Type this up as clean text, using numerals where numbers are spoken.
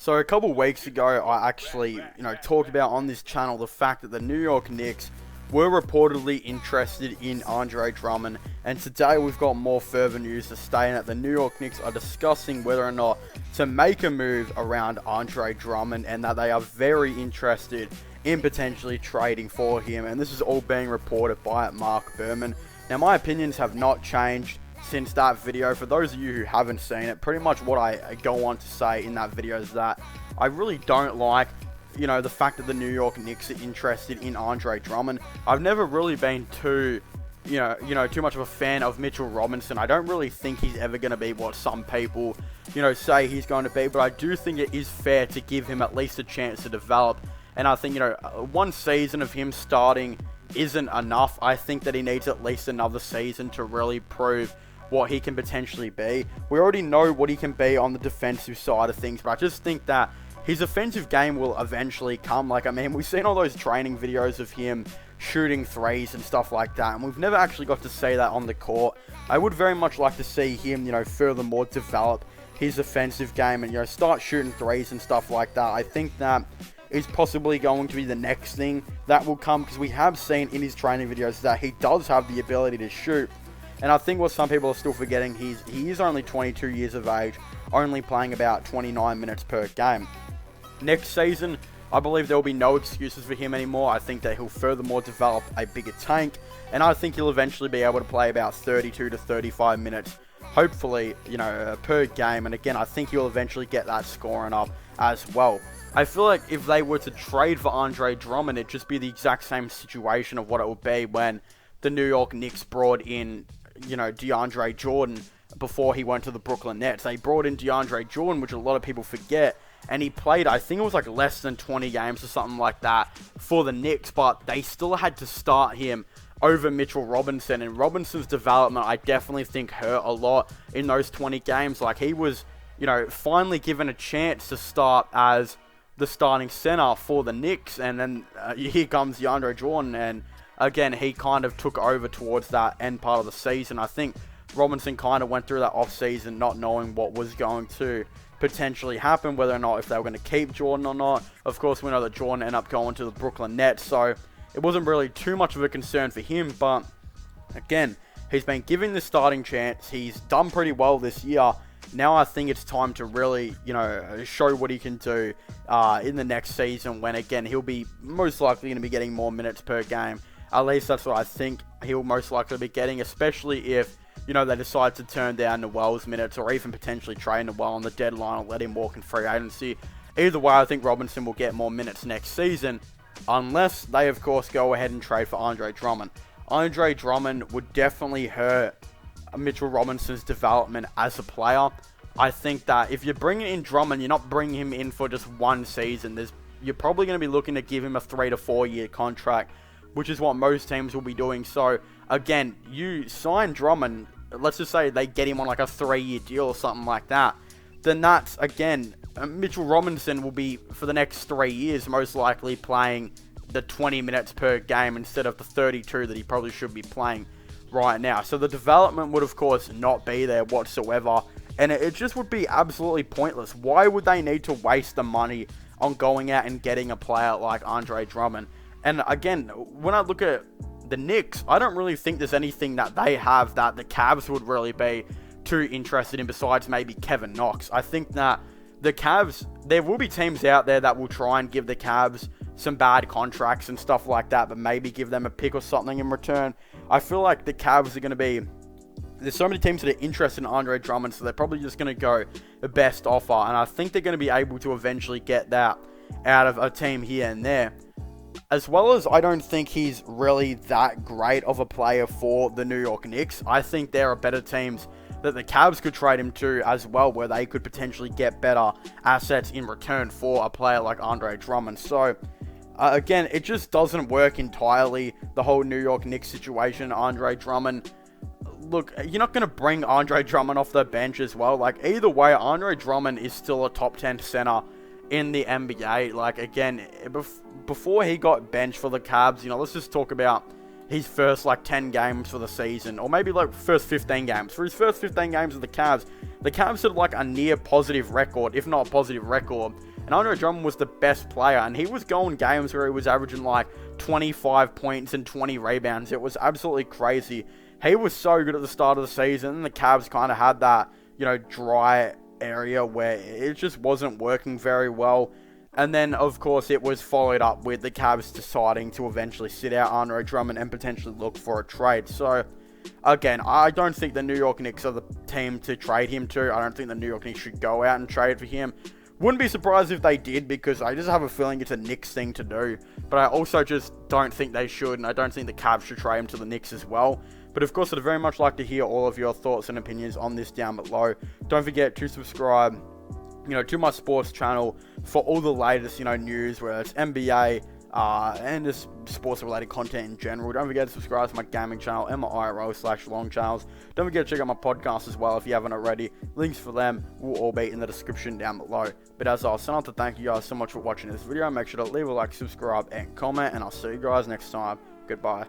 So a couple weeks ago, I actually, talked about on this channel the fact that the New York Knicks were reportedly interested in Andre Drummond, and today we've got more further news to state that the New York Knicks are discussing whether or not to make a move around Andre Drummond, and that they are very interested in potentially trading for him. And this is all being reported by Mark Berman. Now, my opinions have not changed since that video. For those of you who haven't seen it, pretty much what I go on to say in that video is that I really don't like the fact that the New York Knicks are interested in Andre Drummond. I've never really been too much of a fan of Mitchell Robinson. I don't really think he's ever going to be what some people, say he's going to be, but I do think it is fair to give him at least a chance to develop. And I think, one season of him starting isn't enough. I think that he needs at least another season to really prove what he can potentially be. We already know what he can be on the defensive side of things, but I just think that his offensive game will eventually come. We've seen all those training videos of him shooting threes and stuff like that, and we've never actually got to see that on the court. I would very much like to see him, furthermore develop his offensive game and, start shooting threes and stuff like that. I think that is possibly going to be the next thing that will come, because we have seen in his training videos that he does have the ability to shoot. And I think what some people are still forgetting, he is only 22 years of age, only playing about 29 minutes per game. Next season, I believe there will be no excuses for him anymore. I think that he'll furthermore develop a bigger tank, and I think he'll eventually be able to play about 32 to 35 minutes, hopefully, per game. And again, I think he'll eventually get that scoring up as well. I feel like if they were to trade for Andre Drummond, it'd just be the exact same situation of what it would be when the New York Knicks brought in, DeAndre Jordan before he went to the Brooklyn Nets. They brought in DeAndre Jordan, which a lot of people forget, and he played, I think it was less than 20 games or something like that for the Knicks, but they still had to start him over Mitchell Robinson, and Robinson's development, I definitely think, hurt a lot in those 20 games. He was, finally given a chance to start as the starting center for the Knicks, and then here comes DeAndre Jordan, and again, he kind of took over towards that end part of the season. I think Robinson kind of went through that offseason not knowing what was going to potentially happen, whether or not if they were going to keep Jordan or not. Of course, we know that Jordan ended up going to the Brooklyn Nets, so it wasn't really too much of a concern for him. But again, he's been given the starting chance. He's done pretty well this year. Now I think it's time to really, show what he can do in the next season, when, again, he'll be most likely going to be getting more minutes per game. At least that's what I think he'll most likely be getting, especially if, they decide to turn down Noel's minutes, or even potentially trade Noel on the deadline, or let him walk in free agency. Either way, I think Robinson will get more minutes next season, unless they, of course, go ahead and trade for Andre Drummond. Andre Drummond would definitely hurt Mitchell Robinson's development as a player. I think that if you're bringing in Drummond, you're not bringing him in for just one season. You're probably going to be looking to give him a 3 to 4 year contract, which is what most teams will be doing. So, again, you sign Drummond, let's just say they get him on a 3-year deal or something like that, then that's, again, Mitchell Robinson will be, for the next 3 years, most likely playing the 20 minutes per game instead of the 32 that he probably should be playing right now. So the development would, of course, not be there whatsoever, and it just would be absolutely pointless. Why would they need to waste the money on going out and getting a player like Andre Drummond? And again, when I look at the Knicks, I don't really think there's anything that they have that the Cavs would really be too interested in, besides maybe Kevin Knox. I think that the Cavs, there will be teams out there that will try and give the Cavs some bad contracts and stuff like that, but maybe give them a pick or something in return. I feel like the Cavs are going to be, there's so many teams that are interested in Andre Drummond, so they're probably just going to go the best offer, and I think they're going to be able to eventually get that out of a team here and there. As well as I don't think he's really that great of a player for the New York Knicks, I think there are better teams that the Cavs could trade him to as well, where they could potentially get better assets in return for a player like Andre Drummond. So, again, it just doesn't work entirely, the whole New York Knicks situation. Andre Drummond, look, you're not going to bring Andre Drummond off the bench as well. Either way, Andre Drummond is still a top 10 center in the NBA. Again, before he got benched for the Cavs, let's just talk about his first 10 games for the season, or maybe first 15 games. For his first 15 games of the Cavs had a near positive record, if not a positive record. and Andre Drummond was the best player, and he was going games where he was averaging like 25 points and 20 rebounds. It was absolutely crazy. He was so good at the start of the season, and the Cavs kind of had that, dry area where it just wasn't working very well. And then, of course, it was followed up with the Cavs deciding to eventually sit out Andre Drummond and potentially look for a trade. So, again, I don't think the New York Knicks are the team to trade him to. I don't think the New York Knicks should go out and trade for him. Wouldn't be surprised if they did, because I just have a feeling it's a Knicks thing to do. But I also just don't think they should, and I don't think the Cavs should trade him to the Knicks as well. But of course, I'd very much like to hear all of your thoughts and opinions on this down below. Don't forget to subscribe, to my sports channel for all the latest, news, whether it's NBA, and just sports-related content in general. Don't forget to subscribe to my gaming channel, MIRO/LongCharles. Don't forget to check out my podcast as well if you haven't already. Links for them will all be in the description down below. But as I was saying, to thank you guys so much for watching this video. Make sure to leave a like, subscribe, and comment, and I'll see you guys next time. Goodbye.